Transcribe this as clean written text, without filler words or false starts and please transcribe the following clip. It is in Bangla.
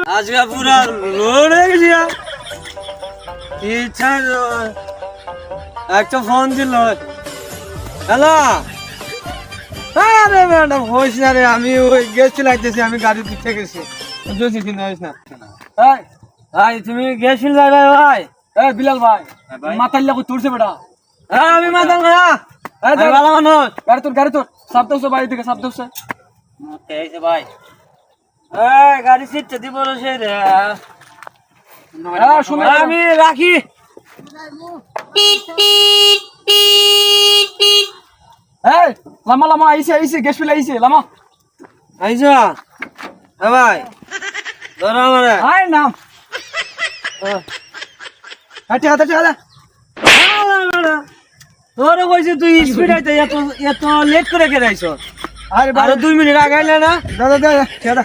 আজকে পুরা লোড হয়ে গেছি ইচ্ছা একটা ফোন দিল হ্যালো আরে ম্যাডাম হইস না রে আমি ওই গেছি লাগতেছি আমি গাড়ির দিক থেকে গেছি বুঝছি কিন্তু হইস না এই ভাই তুমি গেছিল যাবে ভাই এই বিলাল ভাই মাথার লাগু তুলছে বেটা হ্যাঁ আমি মাথাল না এই ভালো মানুষ গাড়ি তোর সাপ দাও বাড়ি থেকে সাপ দাও এই যে ভাই এই গাড়ি সিটটা দিব রসে রে হ্যাঁ শুনে আমি রাখি এই লামা লামা আইছে গ্যাস ফিল আইছে লামা আইছো এ ভাই ধরো আমারে আই নাম হাতে তোরে কইছে তুই স্পিড আইতে এত লেট করে কে রাইছো আরে 2 মিনিট আগাইলে না দাদা